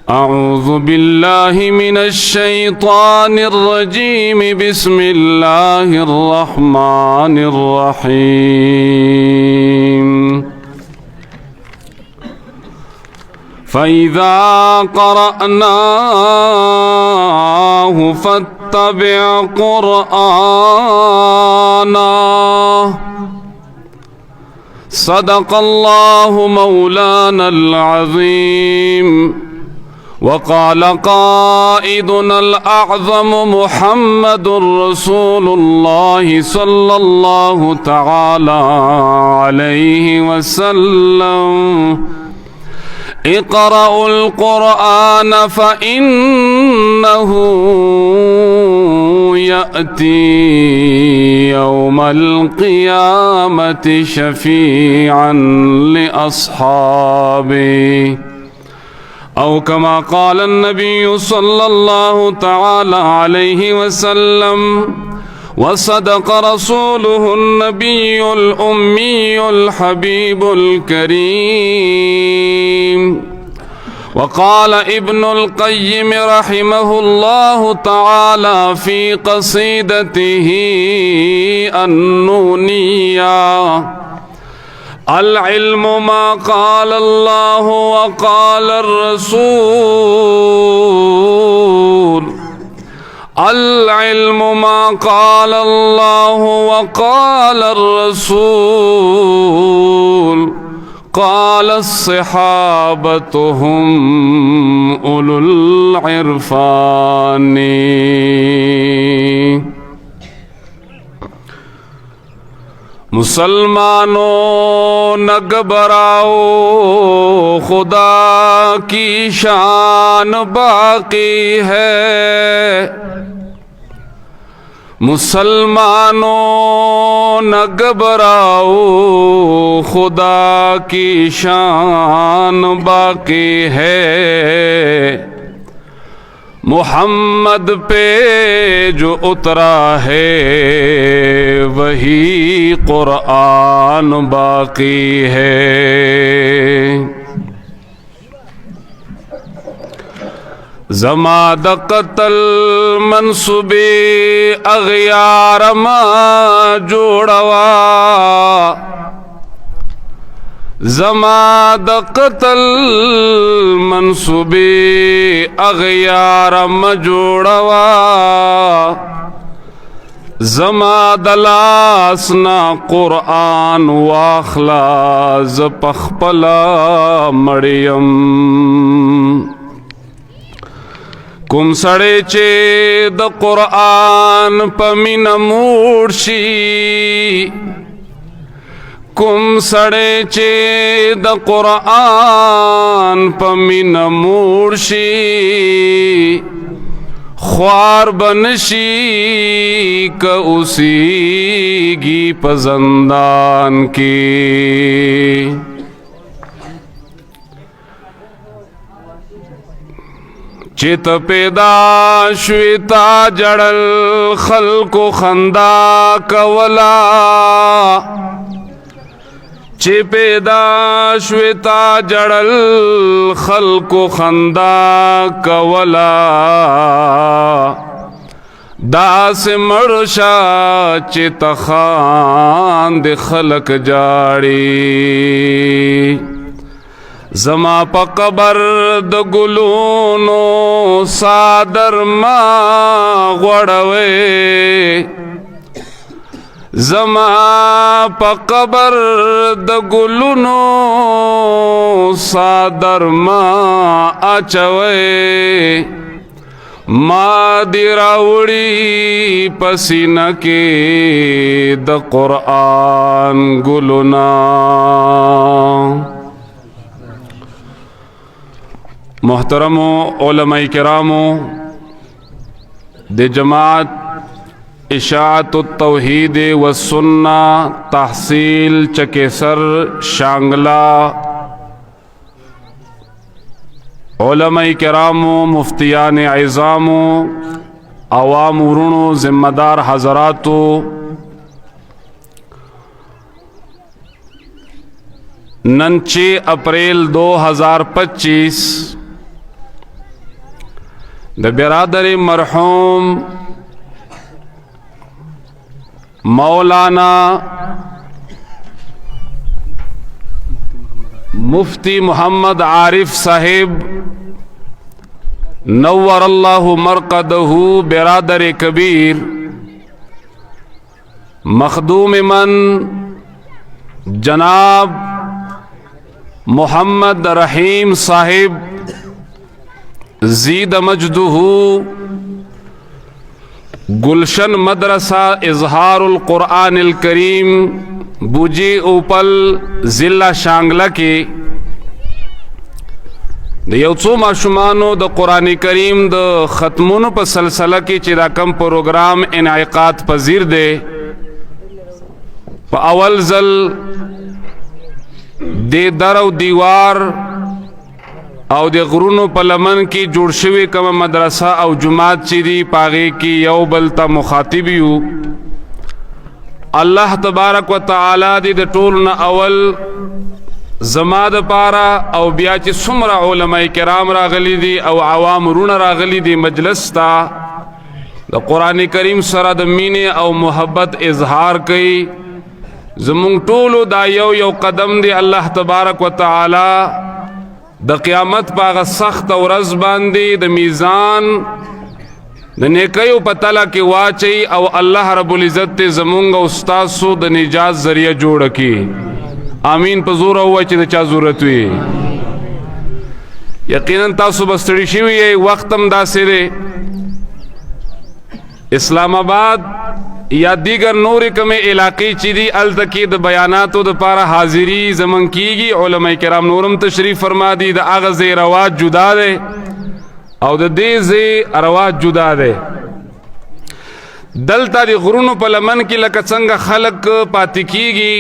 अऊज़ु बिल्लाहि मिनश शैतानिर रजीम बिस्मिल्लाहिर रहमानिर रहीम। फ़इज़ा क़रअनाहु फ़त्तबिअ क़ुरआना। सदक़ल्लाहु मौलानल अज़ीम। वक़ाल क़ाइदुनल अअज़म मुहम्मदुर रसूलुल्लाहि सल्लल्लाहु तआला अलैहि वसल्लम। इक़रउल क़ुरआन फ़इन्नहु यअती यौमल क़ियामति शफ़ीअन लिअस्हाबिही। औ कमा क़ाल अन्नबिय्यु सल्लल्लाहु तआला अलैहि वसल्लम। वसदक़ रसूलुहुन नबियुल उम्मियुल हबीबुल करीम। वक़ाल इब्नुल क़य्यिम रहिमहुल्लाहु तआला फ़ी क़सीदतिही अन्नूनिया। अल इल्मु मा क़ाल अल्लाहु व क़ाल अर्रसूल। अल इल्मु मा क़ाल अल्लाहु व क़ाल अर्रसूल। क़ाल अस्सहाबतु हुम उलुल इरफ़ानी। मुसलमानों न घबराओ, खुदा की शान बाकी है। मुसलमानों न घबराओ, खुदा की शान बाकी है। मुहम्मद पे जो उतरा है वही कुरान बाकी है। ज़माद क़त्ल मनसूबे अग़यार मा जोड़वा। ज़माद क़त्ल मनसूबे अग़यार मा जोड़वा। ज़माद लासना क़ुरआन वाखला ज़ पख़पला मरियम। कुम सड़े चे द क़ुरआन पमिन मूर्शी। कुम सड़े चे द क़ुरआन पमिन मूर्शी। ख्वार बनशी क उसी गी पजंदान की। चित पैदा श्वेता जड़ल खल्को खंदा कवला। चे पैदा श्वेता जड़ल खल्को खंदा कवला। दास मड़शा चित खान दे खलक जाड़ी। ज़मा पकबर द गुलूनो सादर मा गुड़वे। ज़मा पकबर द गुलूनो सादर मा अचवे। मादिराउड़ी पसीना के द क़ुरआन गुलुना। मोहतरमो उलमाए किरामो दे जमात इशाअतुत तौहीद व सुन्ना तहसील चकेसर शांगला। उलमाए किरामो मुफ्तियान आज़ामो अवाम उरुणो ज़िम्मेदार हज़रातो। नन 6 अप्रैल 2025 د برادر مرحوم مولانا مفتی محمد عارف صاحب نور اللہ مرقدہ برادر کبیر مخدوم من جناب محمد رحیم صاحب زید مجدہ گلشن مدرسہ اظہار القرآن الکریم بوجی اوپل ضلع شانگلہ کے د یو څو ماشومانو د قرآن کریم د ختمونو په سلسله کې چې دا کم پروګرام انعقاد پذیر دی په اول ځل د در او دیوار او د غرونو په لمن کې جوړ شوی کومه مدرسه او جماعت چې دی پاغې کې یو بل ته مخاطب یو الله تبارک وتعالی دې د ټول نه اول زما د پارا او بیا چې څومره علماء کرام راغلي دي او عوام رونه راغلي دي مجلس تا د قرآن کریم سره د مینې او محبت اظهار کوي زمونږ ټولو دا یو قدم دی الله تبارک وتعالی د قیامت په هغه سخت ورځ باندې د میزان د نیکیو په تله کې واچي او الله رب العزت ته زمونږ او ستاسو د نجات ذریعہ جوړ کړي آمین په زور او چې د چا ضرورت وي یقینا تاسو بستړي شوي یې وخت هم داسې دی اسلام آباد یا دیگر نور کمې علاقې چې دي هلته کې د بیاناتو دپاره حاضري زمون کیږي علماء کرام نورم تشریف فرما دي د هغه ځای رواج جدا دی او د دې ځای رواج جدا دی دلته د غرونو په لمن کې لکه څنګه خلق پاتې کیږي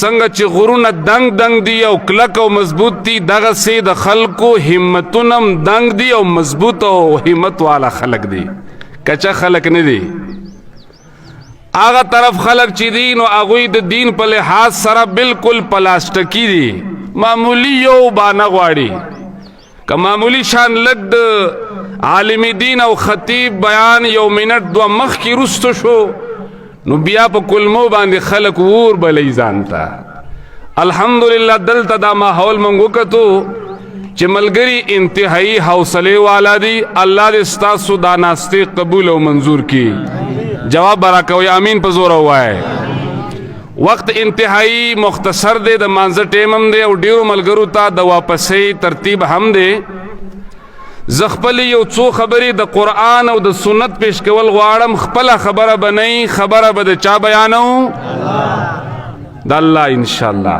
څنګه چې غرونه دنګ دنګ دي او کلک او مضبوط دي دغسې د خلقو همتونه هم دنګ دي او مضبوط او همت والا خلق دي کچا خلق نه دي هغه طرف خلق چې دي نو هغوی د دین په لحاظ سره بالکل پلاسټکی دي معمولی یو بانه غواړي که معمولی شان لږ د عالم دین او خطیب بیان یو منټ دوه مخکې رستو شو نو بیا په کلمو باندې خلق ور بلی ځان ته الحمدلله دلته دا ماحول موږ وکتو چې ملګري انتهایی حوصلې والا دي الله دې ستاسو دا ناستې قبول او منظور کړي جواب برا کوئ آمین په زور ووایئ وقت انتہائی مختصر دے د مانزه ټیم هم دی او ډیرو ملګرو ته د واپسۍ ترتیب هم دی زه خپلې یو څو خبرې د قرآن او د سنت پیش کول غواړم خپله خبره به نه وي خبره به د چا بیانو د الله انشاءالله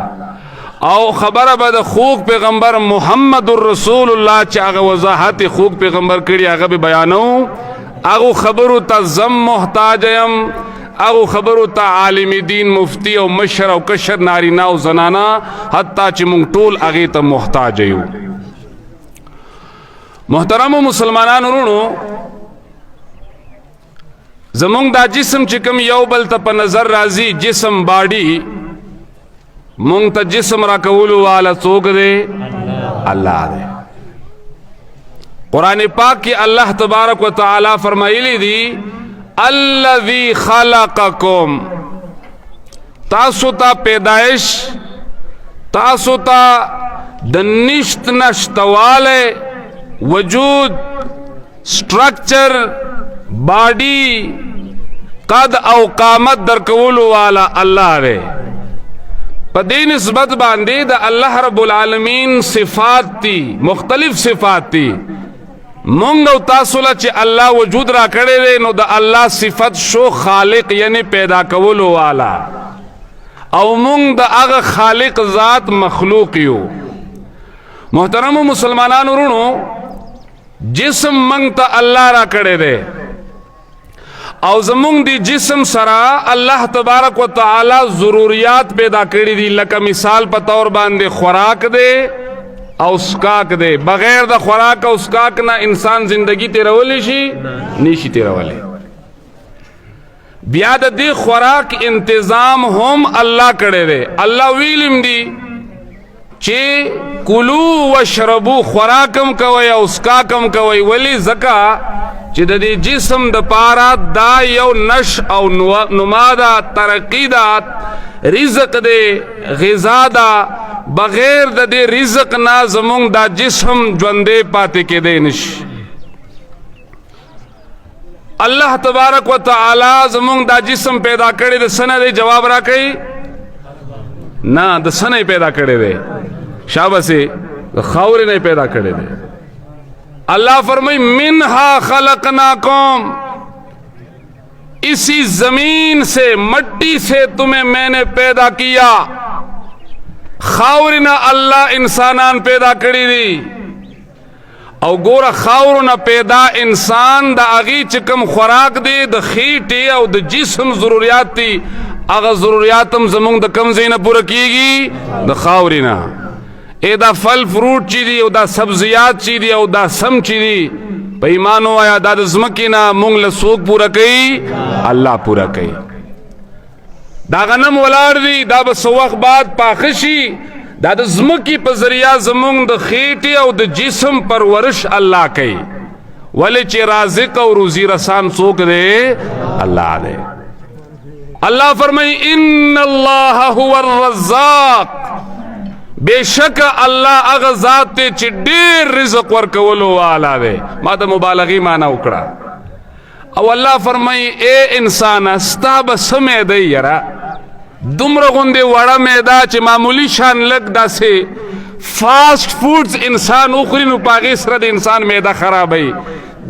او خبره به د خوږ پیغمبر محمد رسول الله چې هغه وضاحت خوږ پیغمبر کړي هغه به بیانو هغو خبرو ته زم محتاج یم اغو خبرو تا عالم دین مفتی او مشر او کشر نارینا او زنانا حتی چې مونږ ټول هغې ته محتاج یو محترمو مسلمانانو ورونو زمونږ دا جسم چې کوم یو بل ته په نظر راځي جسم باډي مونږ ته جسم راکولو والا څوک دی الله دی قرآن پاک کې الله تبارک و تعالی فرمایلی دی الذي خلقكم تاسو تا پیدائش تاسو تا د نشت نشتواله وجود سٹرکچر باڈی قد او قامت در کولو والا اللہ رے پا دی نسبت باندے دا اللہ رب العالمین صفات تی مختلف صفات تی مونږ او تاسو له چې الله وجود را کړی دی نو د الله صفت شو خالق یعنی پیدا کولو والا او مونږ د هغه خالق ذات مخلوق یو محترمو مسلمانانو ورونو جسم مونږ ته الله را کړی دی او زمونږ دی جسم سره الله تبارک و تعالی ضروریات پیدا کړي دي لکه مثال په طور باندې خوراک دی او سکاک دے بغیر دا خوراک او سکاک نہ انسان زندگی تیرولی شی نیشی تیرولی بیا دا دی خوراک انتظام هم اللہ کڑے دے اللہ ویلم دی چی کلو و شربو خوراکم کوئی او سکاکم کوئی ولی زکا چې د دې جسم د پاره دا یو نش او نما دا ترقی دا رزق دی غذا دا بغیر د دې رزق نه زمونږ دا جسم ژوندی پاتې کېدی نشي الله تبارک و تعالی زمونږ دا جسم پیدا کړی د څه نه دی جواب راکوي نه د څه نه پیدا کړی دی شاباسې د خاورې نه پیدا کړی دی اللہ فرمائی منہا خلقناکم اسی زمین سے مٹی سے تمہیں میں نے پیدا کیا خاورنا اللہ انسانان پیدا کری دی او گورا خاورنا پیدا انسان دا اغی چکم خوراک دی دا خیٹی او دا جسم ضروریات تی اغا ضروریاتم زمونگ دا کم زینہ پورا کی گی دا خاورنا اے دا فل فروٹ چی دی او دا سبزیات چی دی او دا سم چی دی پا ایمانو آیا دا زمکینا مونگ لسوک پورا کئی اللہ پورا کئی دا غنم ولار دی دا بس وقت بعد پاخشی دا زمکی پا ذریعہ زمونگ دا خیٹی او دا جسم پرورش اللہ کئی ولی چی رازق او روزی رسان سوک دے اللہ دے اللہ فرمائی ان اللہ هو الرزاق بے شک اللہ اغزات تے چی دیر رزق ورکولو والا دے ما دا مبالغی مانا اکڑا او اللہ فرمائی اے انسان استا بس میدہ یرا دمر غندے وڑا میدہ چی معمولی شان لگ دا سے فاسٹ فوڈز انسان اخری نو پاگیس رد انسان میدہ خراب ہے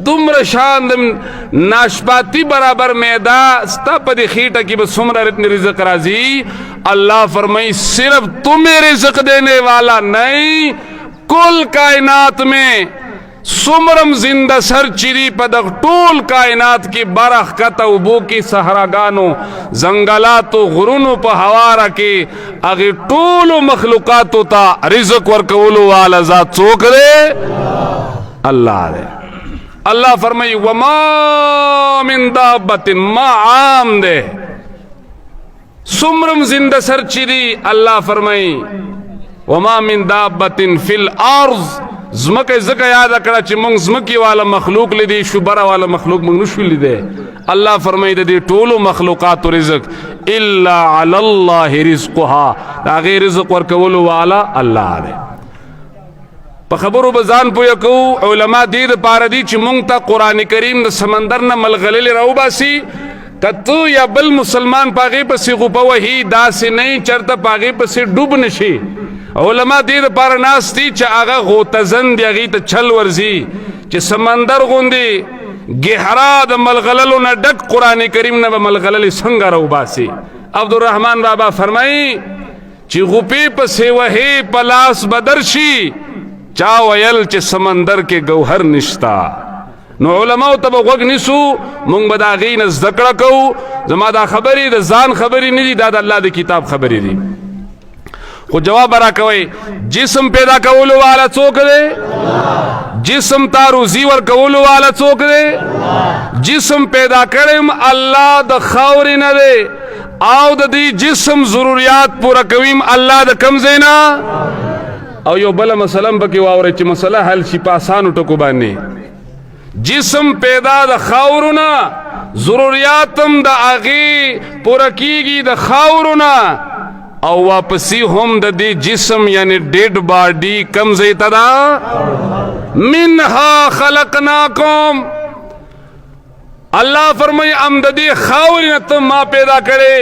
دمر شان دم ناشپاتی برابر میدہ استا پا دی خیٹا کی بس سمرہ رتنی رزق رازی اللہ فرمائی صرف تمہیں رزق دینے والا نہیں کل کائنات میں سمرم زندہ سر چری پدق ٹول کائنات کی برخ کتا بو کی صحراگانو زنگلاتو غرونو پا ہوارا کی اگر ٹولو مخلوقاتو تا رزق ورکولو والا ذات سوک دے اللہ دے اللہ فرمائی وما من دابت ما عام دے سمرم زندہ سر چری اللہ فرمائی وما من دابت فی الارض زمک زکا یاد اکڑا چی منگ زمکی والا مخلوق لی دی شبرا والا مخلوق منگ نشوی لی دے اللہ فرمائی دی طولو مخلوقات و رزق الا علی اللہ رزقها دا غیر رزق ورکولو والا اللہ دے پا خبرو بزان پو یکو علماء دید پاردی چی منگ تا قرآن کریم دا سمندر نا ملغلیل رو باسی کتو یا بل مسلمان پاگی پسی غپا وحی دا سی نہیں چرتا پاگی پسی ڈوب نشی علماء دید پار ناستی چا آغا غوتزن دی اغی تا چھل ورزی چا سمندر غندی گہرا دا ملغللو نا ڈک قرآن کریم نا با ملغلل سنگا رو باسی عبدالرحمن بابا فرمائی چی غپی پسی وحی پلاس بدرشی چا ویل چی سمندر کے گوہر نشتا نو علماء تب غوگ نسو منگ بدا غین از ذکر کو زما دا خبری دا زان خبری نہیں دی دا اللہ دی کتاب خبری دی خود جواب برا کوئی جسم پیدا کولو والا چوک دے جسم تارو زیور کولو والا چوک دے جسم پیدا کرم اللہ دا خاوری نہ دے آو دا دی جسم ضروریات پورا کویم اللہ دا کم زینا او یو بلا مسلم بکی واورے چی مسئلہ حل شی پاسانو ٹکو باننے جسم پیدا دا خاورنا ضروریاتم دا آغی پورا کیگی دا خاورنا او واپسی ہم دا دی جسم یعنی ڈیڈ باڈی کم زیتا دا منہا خلقناکم اللہ فرمائی ام دا دی خاورنا تم ما پیدا کرے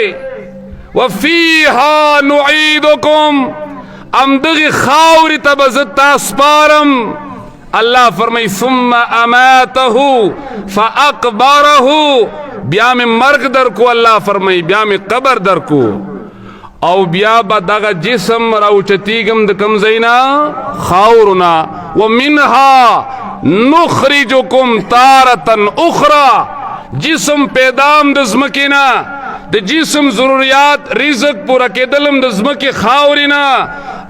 وفیہا نعیدکم ام دغی خاوری تبزتا سپارم اللہ فرمائی ثم اماتہو فاقبارہو بیا میں مرگ در کو اللہ فرمائی بیا میں قبر در کو او بیا با دغا جسم راوچتیگم دکم زینا خاورنا ومنہا نخرجکم تارتا اخرى جسم پیدام دزمکینا د جسم ضروریات رزق پورا کے دلم دزمکی خاورینا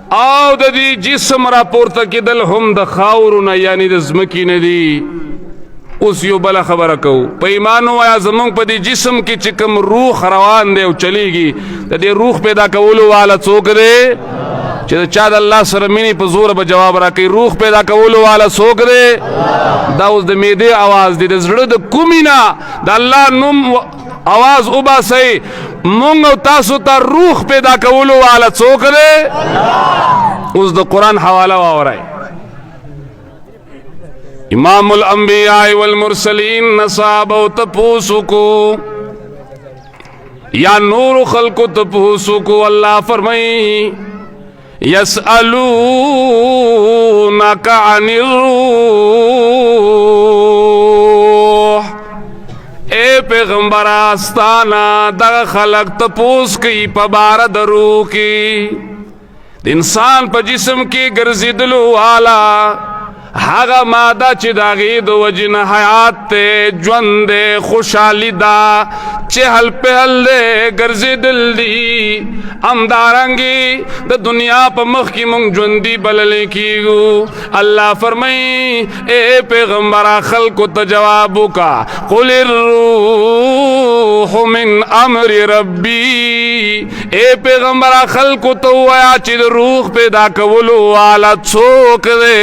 آو دا دی جسم را پورتا کی دل ہم دا خاورنا یعنی دا زمکی ندی اس یو بلا خبر کو پا ایمانو آیا زمان پا دی جسم کی چکم روح روان دے و چلی گی دا دی روح پیدا کولو والا چوک دے چې د چا د الله سره مینې په زور به جواب راکوي. روح پیدا کولو والا څوک دی؟ دا اوس د معدې اواز دی. د زړه د کومې نه د الله نوم اواز وباسئ. مونږ او تاسو ته روح پیدا کولو والا څوک دی؟ اوس د قرآن حواله واورئ. امام الانبیاء والمرسلین صحابو تپوسو کو یا نور خلق تپوسو کو. اللہ فرمائی یسألونک عن الروح. اے پیغمبر آستانا دا خلق تپوس کی پبار درو کی انسان پا جسم کی گرزیدلو والا هغه ماده چې د هغې د وجې نه حیات دی، ژوند دی، خوشحالي ده، چهل پهل دی، ګرځېدل دي. همدارنګې د دنیا په مخ کې مونږ ژوندي بللی کېږو. الله فرمایي اے پیغمبره خلکو ته جواب وکړه قل الروح من امر ربي. اے پیغمبره خلکو ته ووایه چې د روح پیدا کولو والا څوک دی؟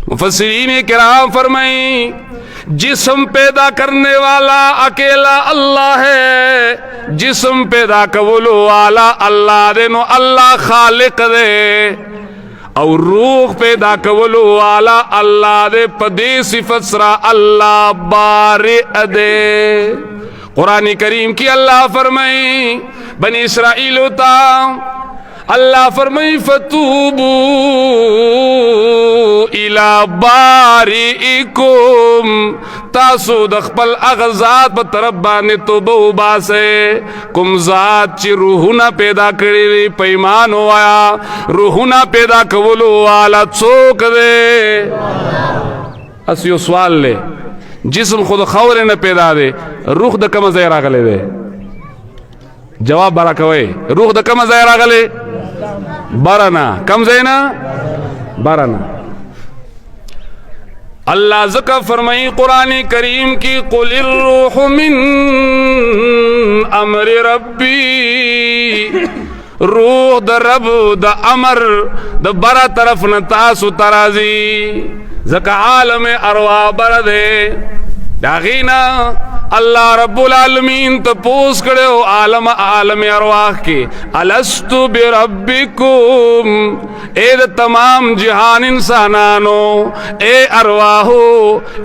مفسرین کرام فرمائیں جسم پیدا کرنے والا اکیلا اللہ ہے. جسم پیدا کولو والا اللہ دے نو اللہ خالق دے، اور روح پیدا کولو والا اللہ دے پدے صفت سرا اللہ بارئ دے. قرآن کریم کی اللہ فرمائیں بنی اسرائیل ہوتا اللہ فرمائی فتوبو الى بارئکم. تاسو د خپل هغه ذات په طرف باندې توبه وباسئ کوم ذات چې روحونه پیدا کړي وي. په ایمان ووایه روحونه پیدا کولو والا څوک دی؟ اس یو سوال دی، جسم خود خاورې نه پیدا دی، روح د کومه ځای راغلی دی؟ جواب برا کوئ. روح د کومه ځای راغلی؟ برنا. کم زینا؟ برنا. اللہ ذکر فرمائی قرآن کریم کی قل الروح من امر ربی. روح دا رب دا امر دا برا طرف نتاسو ترازی. ذکر عالم ارواح بردے داغینا اللہ رب العالمین تپوس کرے ہو عالم ارواح کی الستو بربکم. اے دا تمام جہان انسانانو اے ارواحو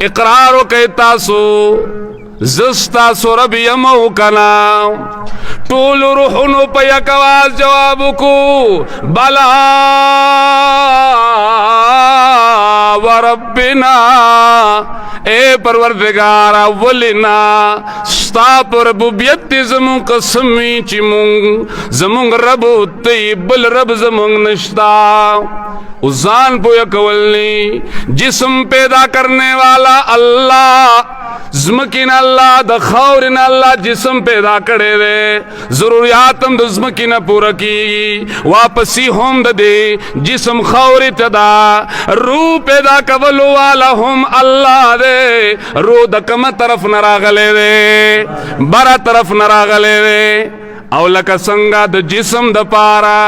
اقرارو کہتاسو زستاسو رب یمو کنا. طول روحنو پا یک آواز جوابو کو بلا وربنا. اے پروردگارا ولنا ستا پر ربوبیت زمون قسمی چی مونگ زمونگ رب تی بل رب زمونگ نشتا. ازان پو یکولنی جسم پیدا کرنے والا اللہ، زمکین اللہ دا خورن اللہ جسم پیدا کرے دے، ضروریاتم دا زمکین پورا کی واپسی ہم دا دے جسم خوری تدا. روح پیدا کولو والا ہم اللہ دے. روح دا کم طرف نراغلے دے، برا طرف نراغلے دے. او لکا سنگا دا جسم دا پارا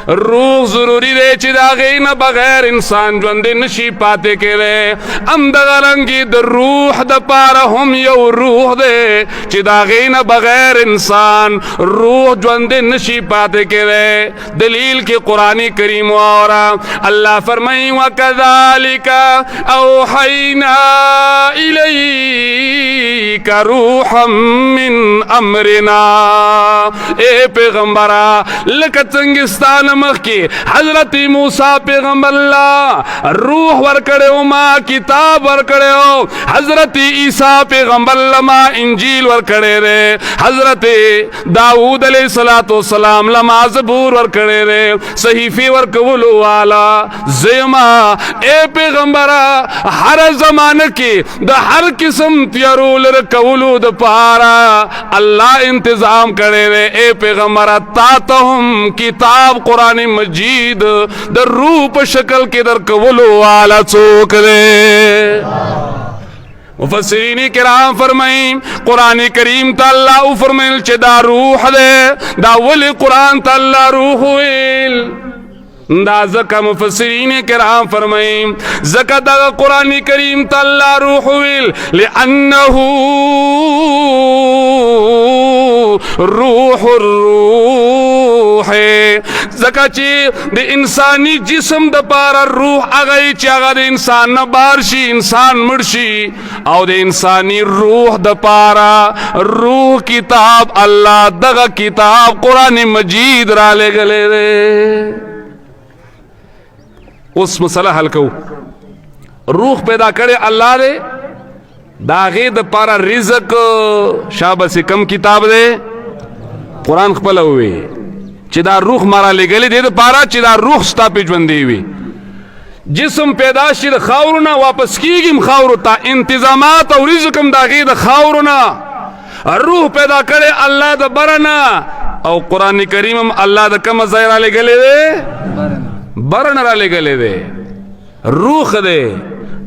روح ضروری دے چی دا غین بغیر انسان جوندے نشی پاتے کے دے. ام دا غرنگی دا روح دا پارا ہم یو روح دے چی دا غین بغیر انسان روح جوندے نشی پاتے کے دے. دلیل کی قرآن کریم وارا اللہ فرمائی وَكَذَلِكَ أَوْحَيْنَا إِلَيْكَ رُوحًا مِّنْ أَمْرِنَا. اے پیغمبرہ لکت سنگستان مخ کی حضرت موسیٰ پیغمبر اللہ روح ورکڑے ہو، ماں کتاب ورکڑے ہو. حضرت عیسیٰ پیغمبر اللہ ماں انجیل ورکڑے رے. حضرت داؤد علیہ السلام لما زبور ورکڑے رے. صحیفی ورکولو والا زیما. اے پیغمبرہ ہر زمانہ کی دا ہر قسم تیارول رکولو دا پارا اللہ انتظام کرے رے. اے پیغمبرہ تاتہم کتاب قرآن مجید در روح پا شکل کے در کولو والا چوک دے. مفسرین کرام فرمائیں قرآن کریم تا اللہ فرمائل چھ دا روح دے دا ولی قرآن تا اللہ روح ویل دا زکا مفسرین کرام فرمائیں زکا دا قرآن کریم تا اللہ روح ویل لئنہو روح الروح زکا چی دے انسانی جسم دا پارا روح آگئی چی آگا دے انسان نبارشی انسان مرشی او دے انسانی روح دا پارا روح کتاب اللہ دغا کتاب قرآن مجید را لے گلے دے اس مسئلہ حل کو روح پیدا کرے اللہ دے داغے دا پارا رزق شابہ سے کم کتاب دے قرآن خپل ہوئے چی دا روح مارا لے گلے دے دا پارا چی دا روح ستا پی جوندے ہوئے جسم پیداشی دا خاورنا واپس کیگیم خاورو تا انتظامات او رزقم داغے دا خاورنا روح پیدا کرے اللہ دا برنا او قرآن کریم اللہ دا کم زیرہ لے گلے دے برن را لے گلے دے روح دے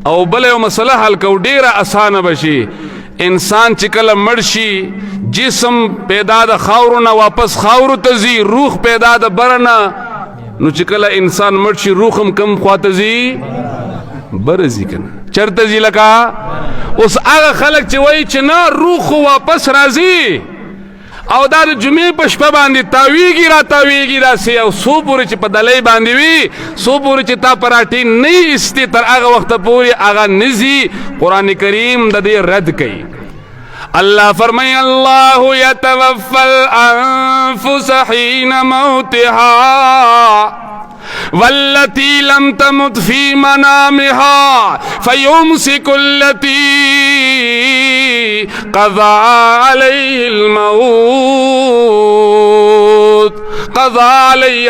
او بلے و مسئلہ حل کو ڈیرہ آسان بشی انسان چکل مرشی جسم پیدا دا خاورنا واپس خاورو تزی روح پیدا دا برنا نو چکل انسان مرشی روحم کم خواتزی برزی کنا چرتزی لکا اس آغا خلق چوئی چنا روح واپس رازی او دا جمعی پشپا باندی تاویگی را تاویگی را سی او سو پوری چی پا دلائی باندی وی سو پوری چی تا پراٹی نئی استی تر آغا وقت پوری آغا نزی قرآن کریم دا دی رد کئی اللہ فرمائی اللہ یتوفی الانفس حین موتها والتي لم تمت في منامها فيمسك التي قضى عليه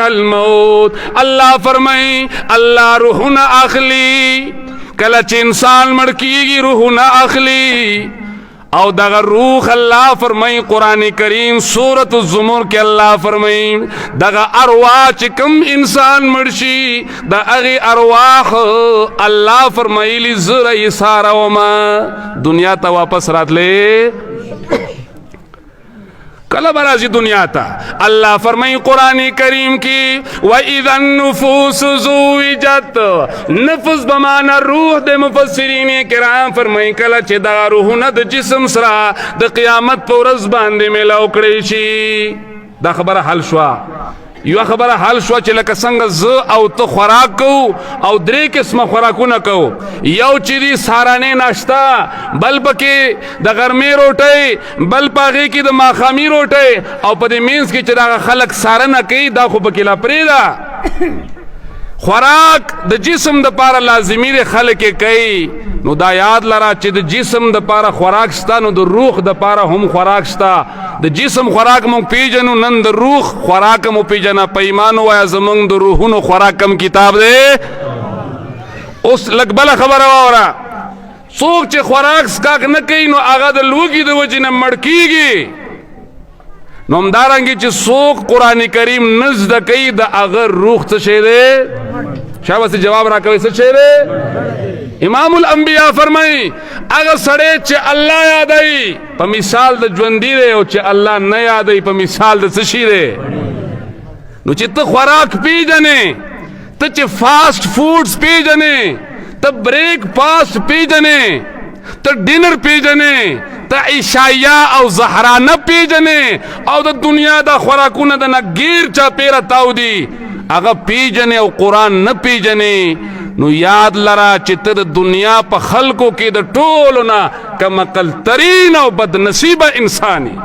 الموت اللہ فرمائیں اللہ روحنا اخلی کلچ انسان مڑکی گی روحنا اخلی او دغا روح اللہ فرمائیں قرآن کریم سورۃ الزمر کے اللہ فرمائیں دغا ارواح چکم انسان مرشی دا اغی ارواح اللہ فرمائی لی زرعی سارا وما دنیا تا واپس رات لے کلا برازی دنیا تا اللہ فرمائی قرآن کریم کی وَإِذَا النُّفُوسُ زُوِّجَتْ نفس بمانا روح دے مفسرین کرام فرمائی کلا چھ دا روح ند جسم سرا دا قیامت پورز باندے میں لوکڑیشی دا خبر حل شوا یو خبر حل شوا چھ لکا سنگ ز او تو خوراک کو او درے قسم خوراکو نکو یو چی دی سارانے ناشتا بل پکی دا غرمی روٹے بل پاگی کی دا ماخامی روٹے او پا دی مینس کی چھ دا خلق سارنا کی دا خو پکی لپری دا خوراک د جسم د پارا لازمی دی خلق کئی نو دا یاد لرا چی د جسم د پارا خوراک ستا نو د روح د پارا هم خوراک ستا د جسم خوراک مونگ پیجنو نن د روح خوراک مو پیجنا پیمانو ویا زمونگ د روحونو خوراک کم کتاب دے اس لگبلا خبر آورا سوک چی خوراک سکاک نکی نو آغا د لوگی د وجی نمڑکی گی نو امدارنگی چی سوک قرآن کریم نزد کئی دا اگر روح تشے دے شاہ سے جواب را کوئی سچے دے امام الانبیاء فرمائی اگر سڑے چی اللہ یادائی پا مثال دا جوندی دے او چی اللہ نہ یادائی پا مثال دا سشی دے نو چی تا خوراک پی جنے تا چی فاسٹ فوڈز پی جنے تا بریک پاس پی جنے تا ڈنر پی جنے تا عشایہ او زہرانہ پی جنے او دا دنیا دا خوراکونا دا نا گیر چا پیرا تاو دی اگا پی جنے او قرآن نا پی جنے نو یاد لرا چتر دنیا پا خلقوں کی دا ٹولنا کم اقل ترین او بد نصیبہ انسانی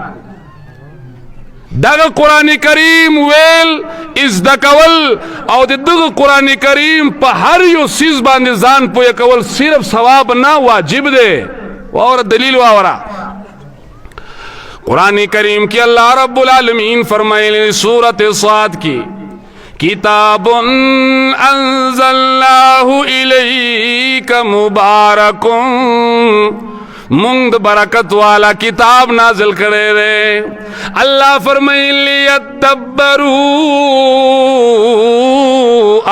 دغه قرآن کریم ویل از دکول او دغه قرآن کریم په هر یو سیز باندې ځان پوی کول صرف ثواب نه واجب دی اور دلیل واورا قرآن کریم کی اللہ رب العالمین فرمائے سورۃ صاد کی کتاب انزلناہ الیک مبارک منگ برکت والا کتاب نازل کرے رے اللہ فرمائے لیتدبروا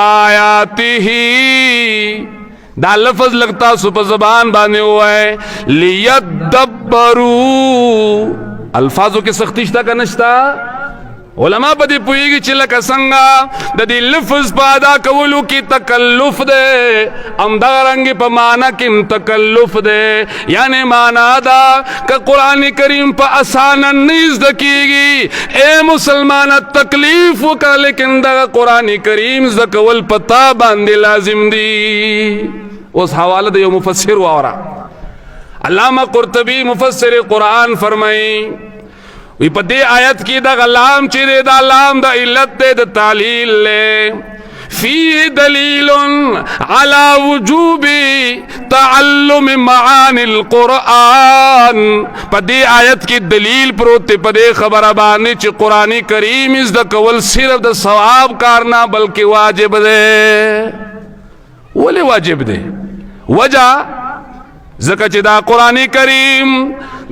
آیاتہ دا لفظ لگتا سو په زبان باندې وای لیدبروا الفاظو کې سختی شته که نشته علماء په دې پوهیږي چې لکه څنګه د دې لفظ په ادا کولو کې تکلف دی همدارنګې په معنا کې تکلف دی یعنی معنا دا که قرآن کریم په اسانه نه زده کېږي اے مسلمانه تکلیف وکړه لیکن دغه قرآن کریم زده کول په تا باندې لازم دی اوس حواله د یو مفسر واوره علامه قرطبی مفسر قرآن فرمایي وی په دې آیت کې دا لام چې دی دا لام د علت دی د تعلیل دی فيه دلیل على وجوب تعلم معانی القرآن په دې آیت کې دلیل پروت دی په دې خبره باندې چې قرآن کریم زده کول صرف د ثواب کار نه بلکې واجب دی ولې واجب دی وجہ ځکه چې دا قرآن کریم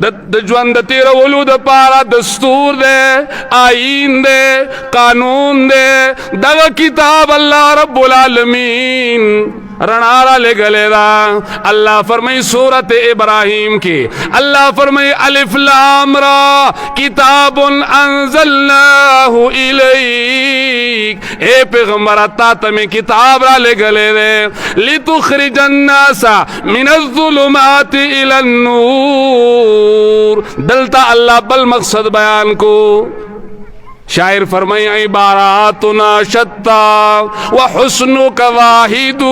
د ژوند د تیرولو د پاره دستور دی آئین دی قانون دی دغه کتاب الله رب العالمین رڼا را لګلې ده الله فرمایي سورت ابراهیم کې الله فرمایي الف لام را کتاب انزلناه الیک اے پیغمبر تا ته کتاب را لګلې ده لتخرج الناس من الظلمات الى النور دلتا اللہ بل مقصد بیان کو شاعر فرمائی عباراتنا شتا وحسنک واحد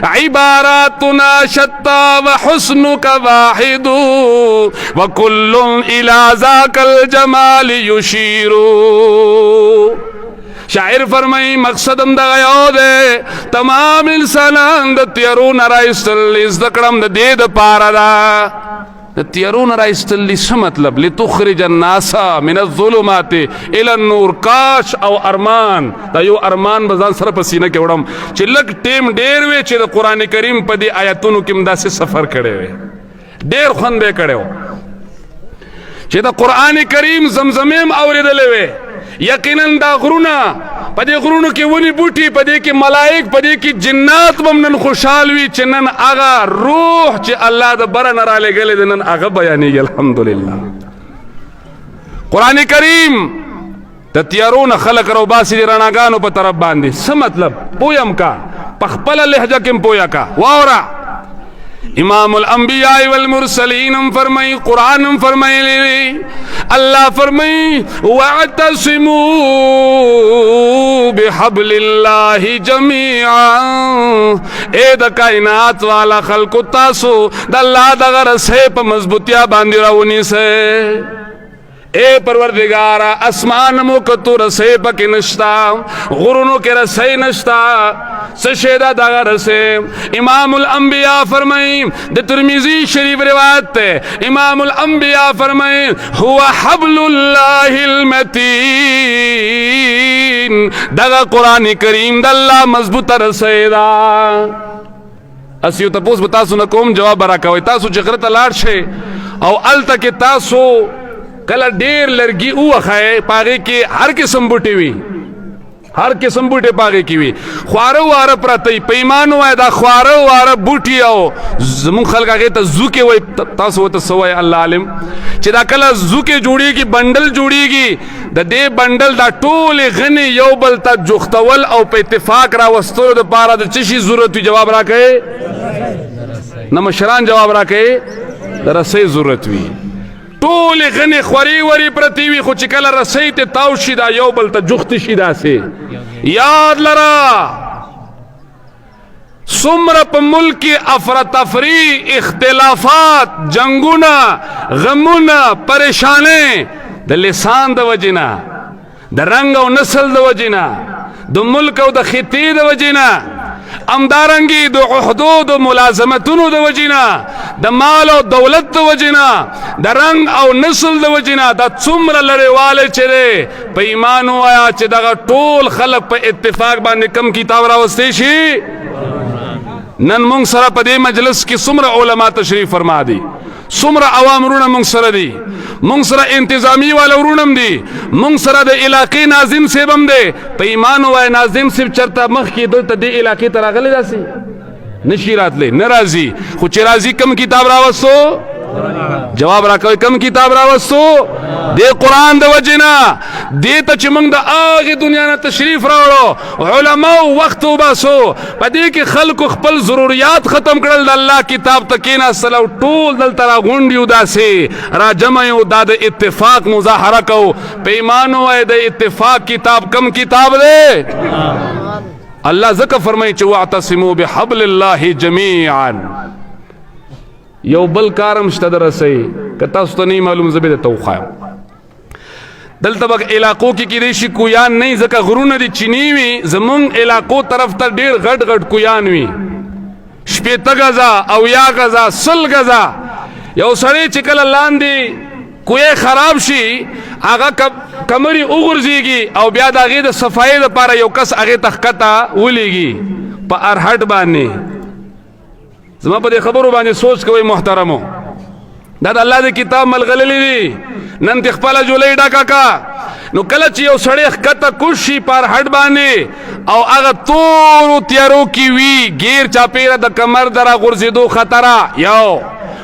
عباراتنا شتا وحسنک واحد وکل الى ذاک الجمال یشیر شاعر فرمائی مقصدم دا غیو دے تمام انسانان دا تیرون رائستل ازدکڑم دا دید پارا دا تیرون رائستل لی مطلب لتخرج الناس من الظلمات الى النور کاش او ارمان دا یو ارمان بزان سر پسینہ کے وڑم چی لگ ٹیم دیر وے چی دا قرآن کریم پا دی آیتونو کم دا سے سفر کڑے وے دیر خون بے کڑے ہو چی دا قرآن کریم زمزمیم اوری دلے وے یقیناً دا غرونا پدے غرونو کی ونی بوٹی پدے کی ملائک پدے کی جنات بمنن خوشحالوی چنن آغا روح چی اللہ دا برا نرالے گلے دنن آغا بیانی الحمدللہ قرآن کریم تتیارون خلق رو باسی دی رناگانو پا طرف باندی سا مطلب پویم کا پخپل لحجہ کم پویا کا واورا امام الانبیاء والمرسلین فرمائی قرآن فرمائی لیلی اللہ فرمائی وَاعْتَصِمُوا بِحَبْلِ اللَّهِ جَمِيعًا اے دا کائنات والا خلق تاسو دا اللہ دا غرس ہے پا مضبوطیا باندی راونی سے اے پروردگارا اسمانمو کتو رسے پاکی نشتا غرونو کے رسے نشتا سشیدہ داغا رسے امام الانبیاء فرمائیں دا ترمیزی شریف روایت تے امام الانبیاء فرمائیں ہوا حبل اللہ المتین داغا قرآن کریم دا اللہ مضبوط رسے دا اسیو تپوس بتاسو نکوم جواب برا کوئی تاسو چکرت لار شے او علتا کے تاسو کلا دیر لرگی او اخائے پاگے کی ہر قسم بوٹی ہوئی ہر قسم بوٹے پاگے کی ہوئی خوارو وارا پراتی پیمانو آئے دا خوارو وارا بوٹی آو زمون خلقا گئی تا زوکے ہوئی تاسو ہوتا سوائی اللہ علم چی دا کلا زوکے جوڑی گی بندل جوڑی گی دا دے بندل دا طول غنی یو بل تا جختول او پہ اتفاق را وستو دا پارا دا چشی ضرورت ہوئی جواب را کہے نمشران جواب را کہے دا رسی ضرورت ہوئی طول غنی خوری وری پرتیوی خو چکل رسی تے تاو شیدہ یو بلتا جخت شیدہ سے یاد لرا سمر پا ملکی افراتفری اختلافات جنگونا غمونا پریشانے دا لسان دا وجینا دا رنگ و نسل دا وجینا دا ملک و دا خطی دا وجینا امدارنگی دو حدود و ملازمتونو دو وجینا دا مال و دولت دو وجینا دا رنگ او نسل دو وجینا دا څومره لڑے والے چرے پا ایمانو آیا چے دا طول خلق پا اتفاق باندے کم کتاب راوستے شی نن مونگ سرا پا دے مجلس کی څومره علماء تشریف فرما دی څومره عوام ورونه مونږ سره دي، مونږ سره انتظامی والا ورونه هم دي، مونږ سره د علاقې ناظم صاحب هم دی. په ایمان ووایه ناظم صاحب چېرته مخکې دلته دې علاقې ته راغلی داسې نشي راتلی، نه راځي. خو چې راځي کم کتاب راوستو؟ جواب راکوي کم کتاب راوستو؟ دې قرآن د وجې نه دې ته چې موږ د هغې دنیا نه تشریف راوړو علماو وخت وباسو، په دې کې خلکو خپل ضروریات ختم کړل، د الله کتاب ته کېناستل او ټول دلته راغونډ یو، داسې را جمع یو، دا د اتفاق مظاهره کوو. په ایمان ووایه د اتفاق کتاب کم کتاب دی؟ الله ځکه فرمایي چې واعتصموا بحبل الله جمیعا. یو بل کارم شته د رسۍ، که تاسو ته نه معلوم زه به درته وښایم. دلته به علاقو کې کیدای شي کویان نه وي، ځکه غرونه دي چینی وي، زمونږ علاقو طرف ته ډېر غټ غټ کویان وي، 80 غزه 80 غزه 100 غزه. یو سړی چې کله لاندې کوی خراب شي هغه کمرې وغورځېږي او بیا د هغې د صفایۍ دپاره یو کس هغې ته ښکته ولېږي په ارهټ باندې. زما په دې خبرو باندې سوچ کوئ محترمو، دا د الله د کتاب ملغللې دي. نن دې خپله جولۍ ډکه کا، نو کله چې یو سړی ښکته کوز شي په ارهټ باندې او هغه تورو تیارو کې وي، ګیر چاپېره د کمر د راغورځېدو خطره یو،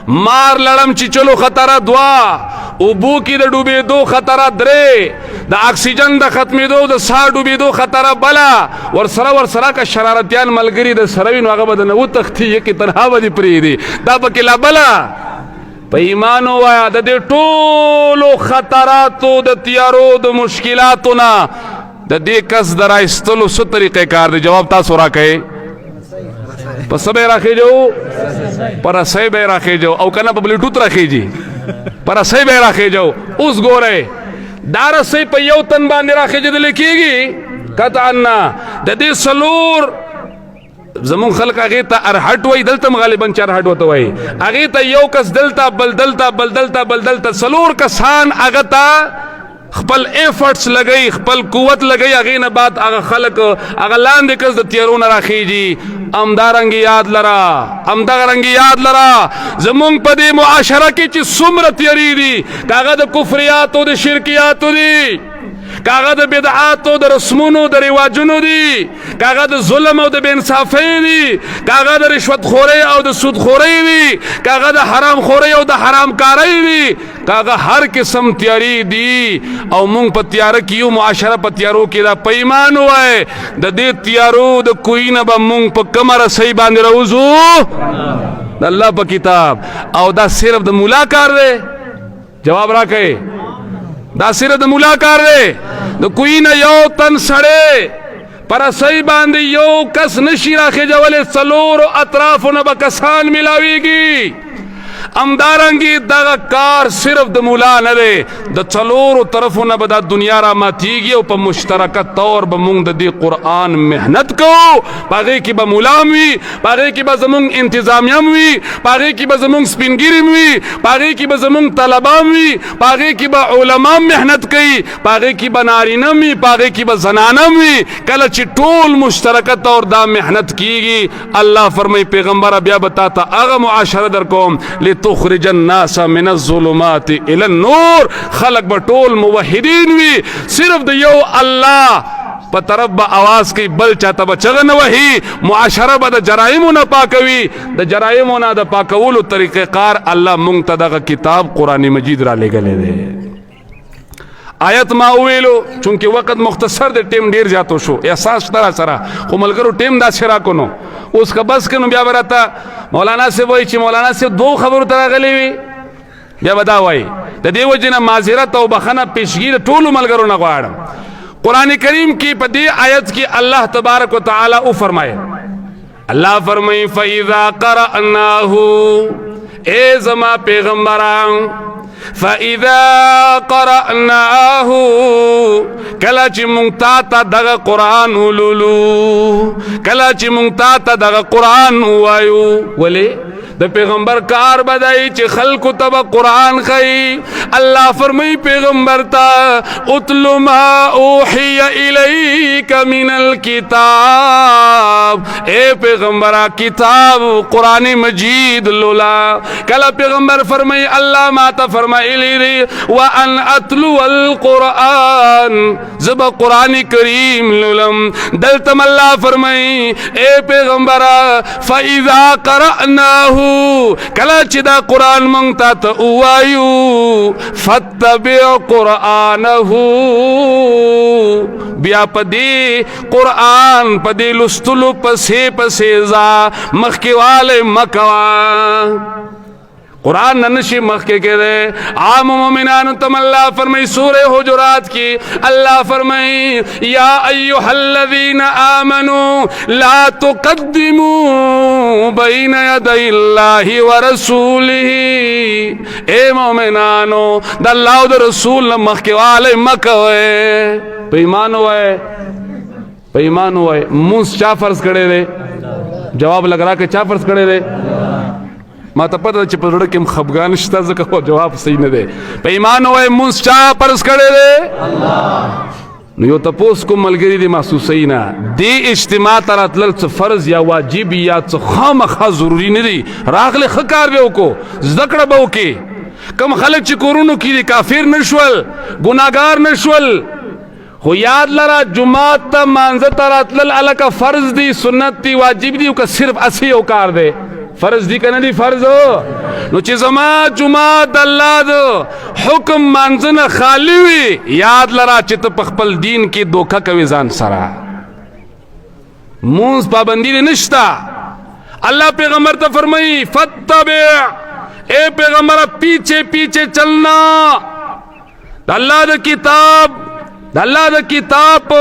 مار لړم چیچلو خطره 2، اوبو کې د ډوبېدو خطره 3، د اکسیجن د ختمېدو د ساه ډوبېدو خطره بله، ورسره که شرارتیان ملګري د سره وي نو هغه به د نه وتښتي، یکې تنها به دې پرېږدي، دا پکې لا بله. په ایمان ووایه د دې ټولو خطراتو د تیارو د مشکلاتو نه د دې کس د رایستلو څه طریقې کار دی؟ جواب تاسو راکئ. په څه به یې راخېجو؟ په رسۍ به یې راخېجو، او که نه په بلوټوت راخېجي، په رسۍ به یې راخېجو. اوس ګورئ دا رسۍ په یو تن باندې راخېجېدلی کېږي؟ قطعا نه. د دې څلور زمون خلق هغې ته ارهټ وایي، دلته هم غالبا چې ارهټ ورته وایي، هغې ته یو کس دلته بل دلته بل دلته بل دلته 4 کسان هغه ته خپل ایفرټس لګوي، خپل قوت لګوي، هغې نه بعد هغه خلک هغه لاندې کس د تیارو نه راخېږي. همدارنګې یاد لره، همدغرنګې یاد لره زمونږ په دې معاشره کې چې څومره تیارې دي، که هغه د کفریاتو د شرکیاتو دي، که هغه د بدعاتو د رسمونو د رواجونو دي، که هغه د ظلم او د بېانصافۍ دي، که هغه د رشوتخورۍ او د سودخورۍ دي، که هغه د حرام خورۍ او د حرام کارۍ دي، که هغه هر قسم تیارې دي او مونږ په تیاره کې یو، معاشره په تیارو کې ده. په ایمان ووایه د دې تیارو د کوی نه به مونږ په کومه رسۍ باندې راوځو؟ د الله په کتاب. او دا صرف د مولا کار دی؟ جواب راکئ. دا صرف د مولا کار دی؟ د کوی نه یو تن سړی پر رسۍ باندې یو کس نشي راخېجولی، 4 اطرافو نه به کسان ملاویږي. همدارنګې دغه کار صرف د مولا نه دی، د 4 طرفو نه به دا دنیا را ماتیږي او په مشترکه طور به مونږ د دې قرآن محنت کوو. په هغې کې به مولا هم وي، په هغې کې به زمونږ انتظامیه هم وي، په هغې کې به زمونږ سپینګیري هم وي، په هغې کې به زمونږ طلبه هم وي، په هغې کې به علما هم محنت کوي، په هغې کې به نارینه هم وي، په هغې کې به زنانه هم وي. کله چې ټول مشترکه طور دا محنت کیږي، الله فرمایي پیغمبره بیا به تا ته هغه معاشره در کوم لتخرج الناس من الظلمات الى النور. خلق به ټول موحدین وي، صرف د یو الله په طرف به آواز کوي، بل چاته به چغه نه وهي. معاشره به د جرایمو نه پاکوي، د جرایمو نه د پاکولو طریقې کار الله مونږ ته دغه کتاب قرآن مجید را لېږلی دی. آیت ما ویلو چونکه وقت مختصر دی، ټیم ډیر زیاتو شو، احساس شته سره، خو ملګرو ټیم داسې راکو نو اوس که بس که نو بیا به راته مولانا صاحب وایي چې مولانا صاحب 2 خبرو ته راغلی وي، بیا به دا وایي. د دې وجې نه معذرت او بخښنه پیشګي د ټولو ملګرو نه غواړم. قرآن کریم کې په دې آیت کې الله تبارک وتعالی وفرمایي، الله فرمایي فَإِذَا قَرَأْنَاهُ، اے زما پیغمبران، فاذا قرأناه کله چې مونږ تا ته دغه قرآن ولولو کله چې مونږ تا ته دغه قرآن ووایو ولې د پیغمبر کار بدای چې خلق تب قرآن خی الله فرمای پیغمبر تا اتل ما اوحی الیک من الكتاب اے پیغمبر کتاب قرآن مجید لولا کلا پیغمبر فرمای الله ما تا فرمایلی ری وان اتلو القرآن زب قرآن کریم لولم دلتم الله فرمای اے پیغمبر فاذا قرأناه کلا چې دا قرآن مونږ ته ووایو فتبع قرآنه بیا پدې قرآن پدې لستلو پسې پسې ځه مخکې واله مکوا قرآن ننشی مخکے کے دے عام مومنان تم اللہ فرمائی سورہ حجرات کی اللہ فرمائی یا ایوہ الذین آمنوا لا تقدموا بین یدی اللہ ورسولہ اے مومنانو دا اللہ دا رسول مخکے والے مکوے پیمان ہوئے موس چا فرض کرے دے جواب لگ رہا کہ چا فرض کرے دے ما ته پته چې په زړه کې خفګان شته ځکه جواب صحیح نه دی په ایمان وای مونږ چا فرض کړی دی نو یو تپوس کوم ملګري دي محسوسوي نه دې اجتماع ته راتلل څه فرض یا واجب یا څه خامخا ضروري نه دي راغلی ښه کار به وکړو زده کړه به وکړې کم خلک چې کورونو کې دي کافر نه شول ګناهګار نه شول خو یاد لرا جماعت ته مانځه ته راتلل هلکه فرض دي سنت دي واجب دي که صرف اسی یو کار دی فرض دی کنه دی فرض نو چې زما جماعت الله دو حکم مانځنه خالی وي یاد لرا چې ته په خپل دین کې دوکه کوي ځان سره مونږ پابندی نشتا اللہ پیغمبر ته فرمائی فتبع اے پیغمبر پیچھے پیچھے چلنا اللہ دا کتاب دا اللہ دا کتاب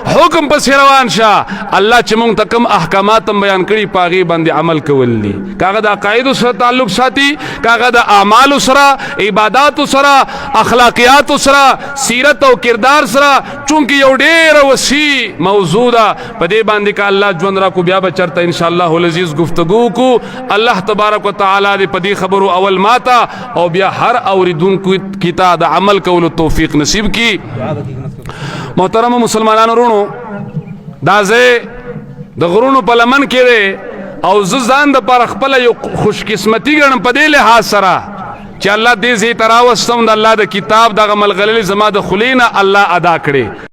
حکم پس روان شا اللہ چی مونگ تکم احکاماتم بیان کری پاغی باندی عمل کولی کاغا دا عقائد سرا تعلق ساتی کاغا دا اعمال سرا عبادات سرا اخلاقیات سرا سیرت و کردار سرا چونکہ یو دیر وسیع موضوع دا پدے باندی کا اللہ جوند را کو بیا بچرتا انشاءاللہ العزیز گفتگو کو اللہ تبارک و تعالی دے پدی خبرو اول ماتا او بیا ہر اوریدون کتا دا عمل کولو توفیق نصیب کی محترم مسلمانانو رونو دا زه د غرونو په لمن کې دی او زه ځان دپاره خپله یو خوش قسمتي ګڼم په دې لحاظ سره چې الله دې ځای ته راوستم د الله د کتاب دغه ملغلرې زما د خولې نه الله ادا کړې